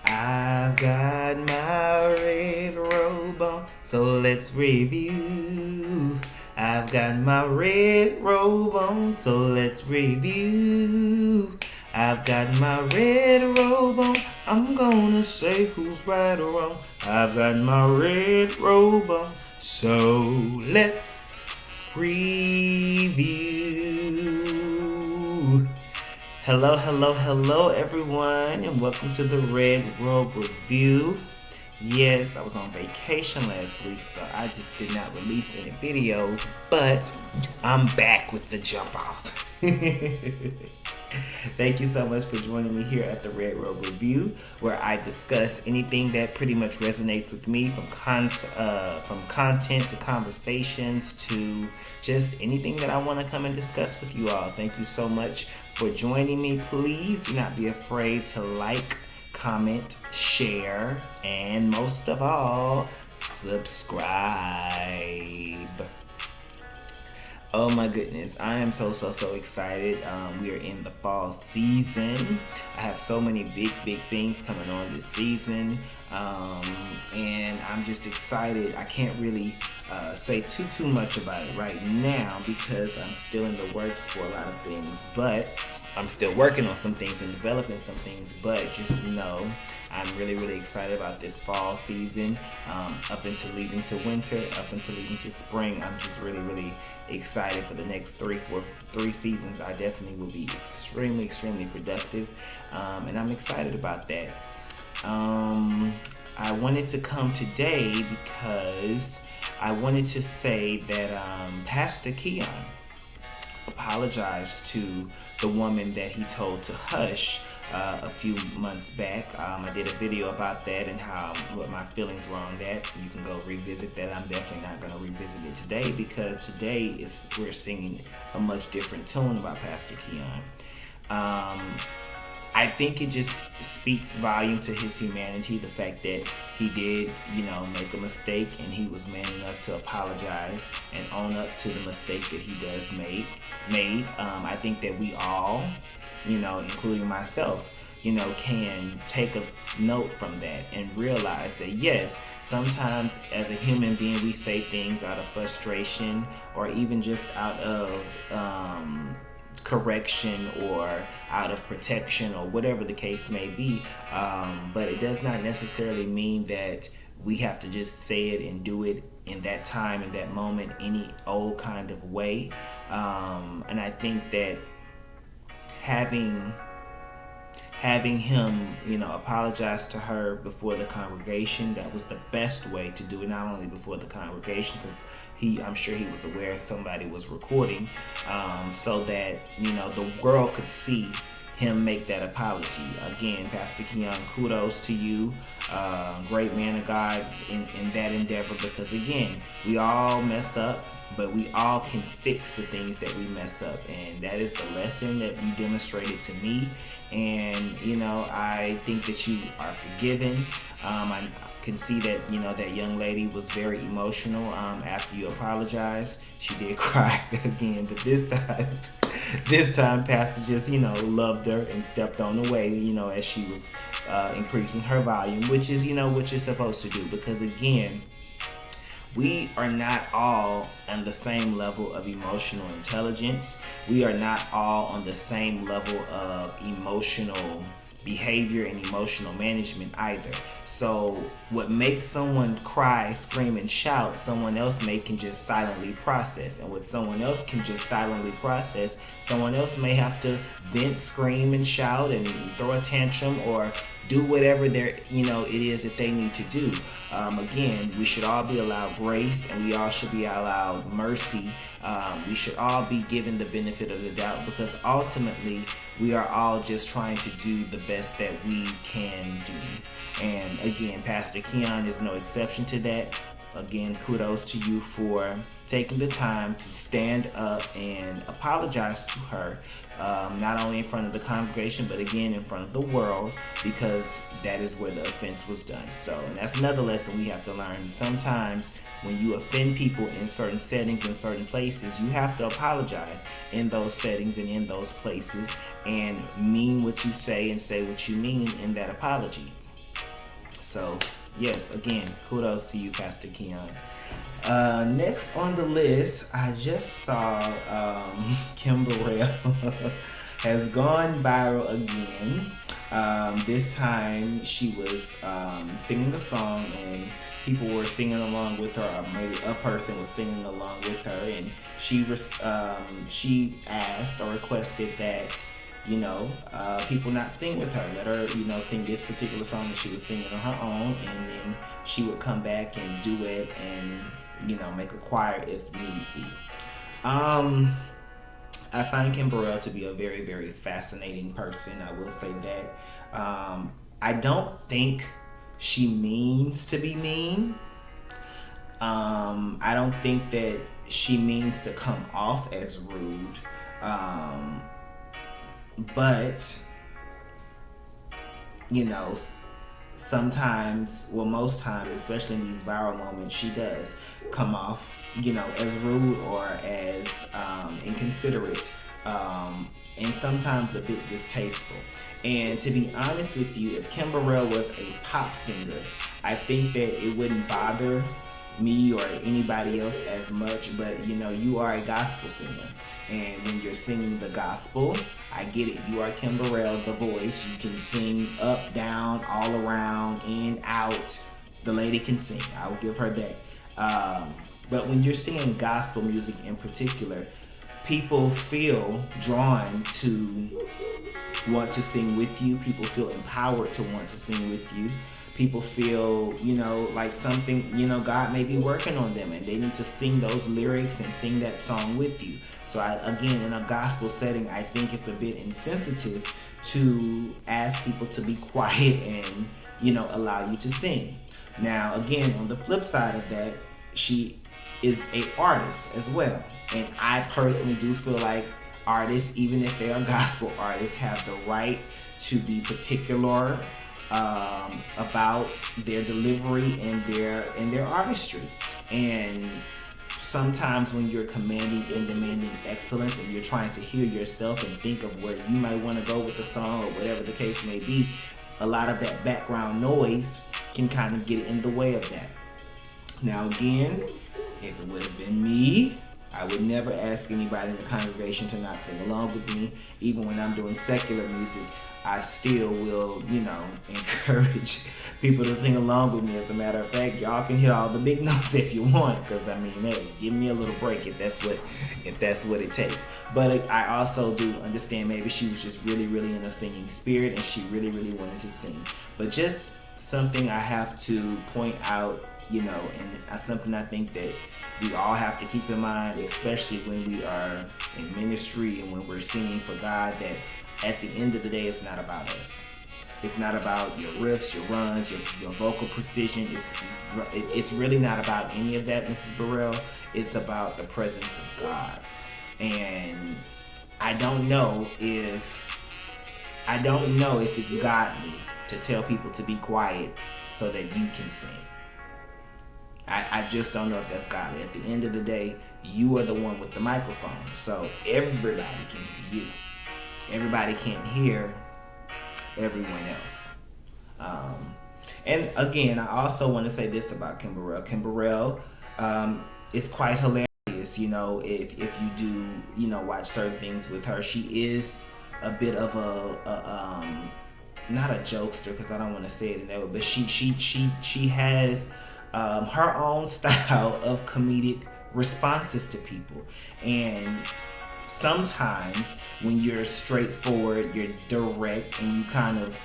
I've got my red robe on, so let's review. I've got my red robe on, so let's review. I've got my red robe on, I'm gonna say who's right or wrong. I've got my red robe on, so let's review. Hello, hello, hello, everyone, and welcome to the Red Robe Review. Yes, I was on vacation last week, so I just did not release any videos, but I'm back with the jump off. Thank you so much for joining me here at the Red Robe Review, where I discuss anything that pretty much resonates with me, from content to conversations to just anything that I want to come and discuss with you all. Thank you so much for joining me. Please do not be afraid to like, comment, share, and most of all, subscribe. Oh my goodness, I am so excited. We are in the fall season. I have so many big things coming on this season, and I'm just excited. I can't really say too much about it right now because I'm still in the works for a lot of things, but I'm still working on some things and developing some things. But just know I'm really excited about this fall season, up until leading to winter, up until leading to spring. I'm just really excited for the next three seasons. I definitely will be extremely productive, and I'm excited about that. I wanted to come today because I wanted to say that Pastor Keion apologized to the woman that he told to hush a few months back. I did a video about that and what my feelings were on that. You can go revisit that. I'm definitely not going to revisit it today because today we're singing a much different tune about Pastor Keion. I think it just speaks volume to his humanity, the fact that he did, make a mistake, and he was man enough to apologize and own up to the mistake that he does made. I think that we all, including myself, can take a note from that and realize that yes, sometimes as a human being we say things out of frustration or even just out of correction or out of protection or whatever the case may be, but it does not necessarily mean that we have to just say it and do it in that time, in that moment, any old kind of way. And I think that having him, apologize to her before the congregation, that was the best way to do it. Not only before the congregation, because I'm sure he was aware somebody was recording, so that the world could see him make that apology. Again, Pastor Keion, kudos to you. Great man of God in that endeavor, because again, we all mess up, but we all can fix the things that we mess up, and that is the lesson that you demonstrated to me. And I think that you are forgiven. I can see that that young lady was very emotional after you apologized. She did cry again, but this time Pastor just loved her and stepped on the way, as she was increasing her volume, which is what you're supposed to do, because again, we are not all on the same level of emotional intelligence. We are not all on the same level of emotional behavior and emotional management either. So what makes someone cry, scream, and shout, someone else can just silently process. And what someone else can just silently process, someone else may have to vent, scream, and shout and throw a tantrum or do whatever it is that they need to do. Again, we should all be allowed grace, and we all should be allowed mercy. We should all be given the benefit of the doubt, because ultimately we are all just trying to do the best that we can do. And again, Pastor Keion is no exception to that. Again, kudos to you for taking the time to stand up and apologize to her, not only in front of the congregation, but again in front of the world, because that is where the offense was done. So, and that's another lesson we have to learn. Sometimes when you offend people in certain settings, in certain places, you have to apologize in those settings and in those places, and mean what you say and say what you mean in that apology. So yes, again, kudos to you, Pastor Keion. Next on the list, I just saw Kim Burrell has gone viral again. This time she was singing a song and people were singing along with her, or maybe a person was singing along with her, and she asked or requested that people not sing with her. Let her, sing this particular song that she was singing on her own, and then she would come back and do it and, make a choir if need be. I find Kim Burrell to be a very, very fascinating person. I will say that. I don't think she means to be mean. I don't think that she means to come off as rude. But sometimes, well, most times, especially in these viral moments, she does come off, as rude or as inconsiderate, and sometimes a bit distasteful. And to be honest with you, if Kim Burrell was a pop singer, I think that it wouldn't bother me or anybody else as much. But you are a gospel singer, and when you're singing the gospel, I get it. You are Kim Burrell, the voice. You can sing up, down, all around, in, out. The lady can sing. I'll give her that. But when you're singing gospel music in particular, people feel drawn to want to sing with you. People feel empowered to want to sing with you. People feel, like something, God may be working on them and they need to sing those lyrics and sing that song with you. So again, in a gospel setting, I think it's a bit insensitive to ask people to be quiet and, allow you to sing. Now, again, on the flip side of that, she is an artist as well. And I personally do feel like artists, even if they are gospel artists, have the right to be particular about their delivery and their artistry. And sometimes when you're commanding and demanding excellence and you're trying to hear yourself and think of where you might want to go with the song or whatever the case may be, a lot of that background noise can kind of get in the way of that. Now again, if it would have been me, I would never ask anybody in the congregation to not sing along with me. Even when I'm doing secular music, I still will, encourage people to sing along with me. As a matter of fact, y'all can hit all the big notes if you want, because hey, give me a little break if that's what it takes. But I also do understand maybe she was just really, really in a singing spirit and she really, really wanted to sing. But just something I have to point out, and something I think that we all have to keep in mind, especially when we are in ministry and when we're singing for God, that at the end of the day, it's not about us. It's not about your riffs, your runs, your vocal precision. It's really not about any of that, Mrs. Burrell. It's about the presence of God. And I don't know if it's godly to tell people to be quiet so that you can sing. I just don't know if that's godly. At the end of the day, you are the one with the microphone. So everybody can hear you. Everybody can't hear everyone else. And again, I also want to say this about Kim Burrell. Kim Burrell is quite hilarious. If you do, watch certain things with her, she is a bit of a not a jokester, because I don't want to say it in that way, but she has her own style of comedic responses to people. And sometimes when you're straightforward, you're direct, and you kind of,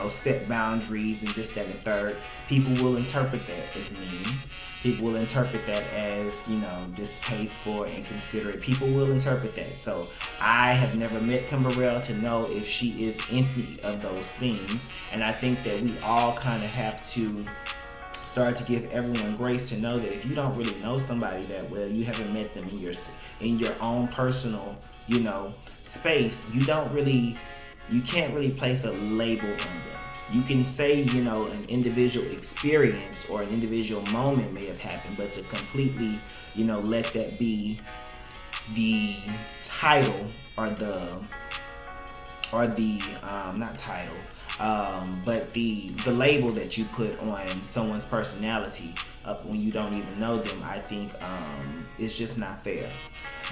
set boundaries and this, that, and third, people will interpret that as mean. People will interpret that as, distasteful and inconsiderate. People will interpret that. So I have never met Kim Burrell to know if she is any of those things. And I think that we all kind of have to start to give everyone grace to know that if you don't really know somebody that well, you haven't met them in your own personal, space, you can't really place a label on them. You can say, an individual experience or an individual moment may have happened, but to completely, let that be the title or or the not title, but the label that you put on someone's personality when you don't even know them, I think is just not fair.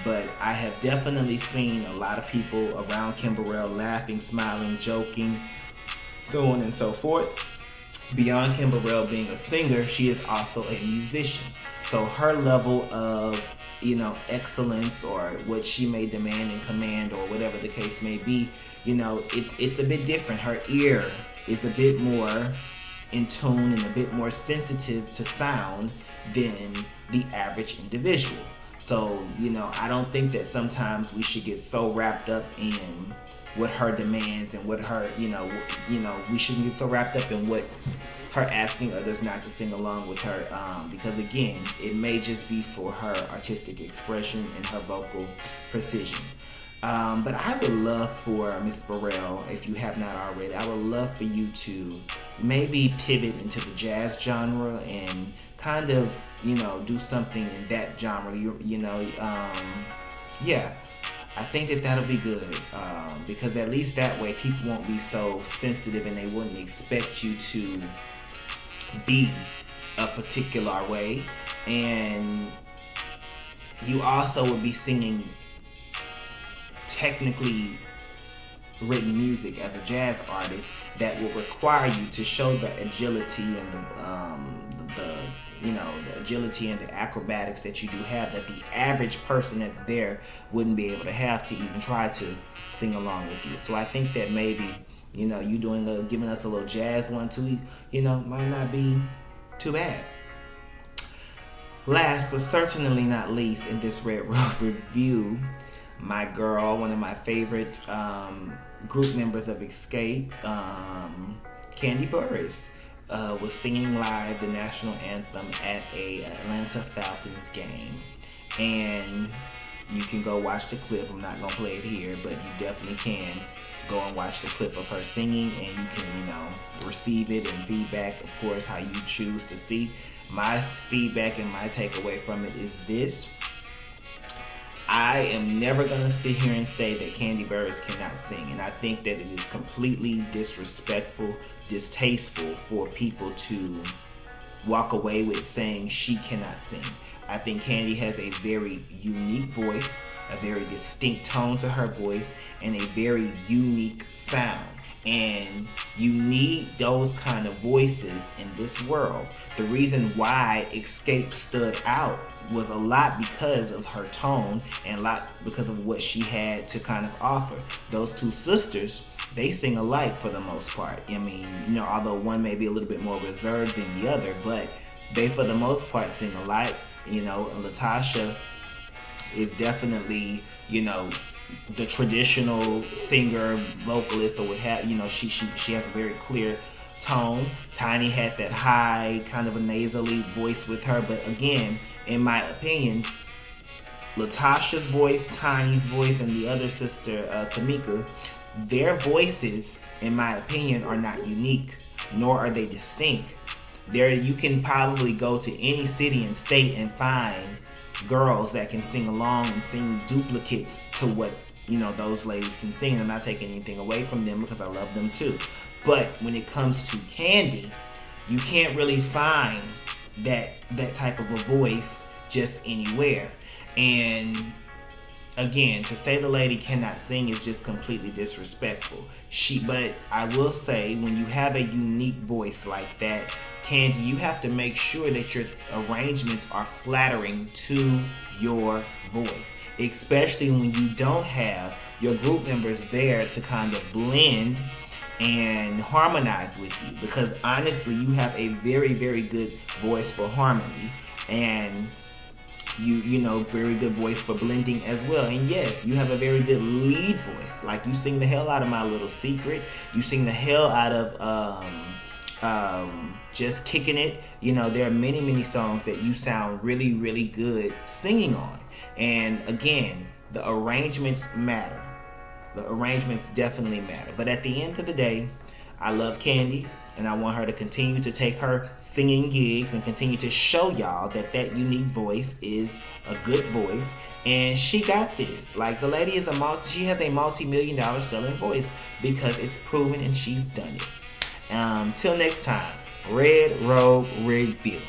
But I have definitely seen a lot of people around Kandi Burruss laughing, smiling, joking, so on and so forth. Beyond Kandi Burruss being a singer, she is also a musician. So her level of, excellence, or what she may demand and command, or whatever the case may be, it's a bit different. Her ear is a bit more in tune and a bit more sensitive to sound than the average individual. So, I don't think that sometimes we should get so wrapped up in what her demands and what her, we shouldn't get so wrapped up in what her asking others not to sing along with her, because again, it may just be for her artistic expression and her vocal precision. But I would love for Miss Burrell, if you have not already, I would love for you to maybe pivot into the jazz genre and kind of, do something in that genre. Yeah, I think that that'll be good, because at least that way people won't be so sensitive and they wouldn't expect you to be a particular way, and you also would be singing technically written music as a jazz artist that will require you to show the agility and the agility and the acrobatics that you do have, that the average person that's there wouldn't be able to have to even try to sing along with you. So I think that maybe, you giving us a little jazz one too, might not be too bad. Last but certainly not least in this Red Robe review, my girl, one of my favorite group members of Escape, Kandi Burruss, was singing live the national anthem at a Atlanta Falcons game. And you can go watch the clip. I'm not going to play it here, but you definitely can go and watch the clip of her singing, and you can, receive it and feedback, of course, how you choose to see. My feedback and my takeaway from it is this. I am never going to sit here and say that Kandi Burruss cannot sing, and I think that it is completely disrespectful, distasteful for people to walk away with saying she cannot sing. I think Kandi has a very unique voice, a very distinct tone to her voice, and a very unique sound. And you need those kind of voices in this world. The reason why Escape stood out was a lot because of her tone and a lot because of what she had to kind of offer. Those two sisters, they sing alike for the most part. I mean, although one may be a little bit more reserved than the other, but they for the most part sing alike. Latasha is definitely, the traditional singer, vocalist, or what have, she has a very clear tone. Tiny had that high, kind of a nasally voice with her, but again, in my opinion, Latasha's voice, Tiny's voice, and the other sister, Tamika, their voices, in my opinion, are not unique, nor are they distinct. You can probably go to any city and state and find girls that can sing along and sing duplicates to what those ladies can sing. I'm not taking anything away from them because I love them too. But when it comes to Kandi, you can't really find that type of a voice just anywhere. And again, to say the lady cannot sing is just completely disrespectful. But I will say, when you have a unique voice like that, Kandi, you have to make sure that your arrangements are flattering to your voice, especially when you don't have your group members there to kind of blend and harmonize with you, because honestly, you have a very, very good voice for harmony, and very good voice for blending as well. And yes, you have a very good lead voice. Like, you sing the hell out of My Little Secret. You sing the hell out of Just Kicking It. There are many, many songs that you sound really, really good singing on. And again, the arrangements matter. The arrangements definitely matter. But at the end of the day, I love Kandi, and I want her to continue to take her singing gigs and continue to show y'all that that unique voice is a good voice. And she got this. Like, the lady is she has a multi-million-dollar selling voice because it's proven and she's done it. Till next time, red robe, red bill.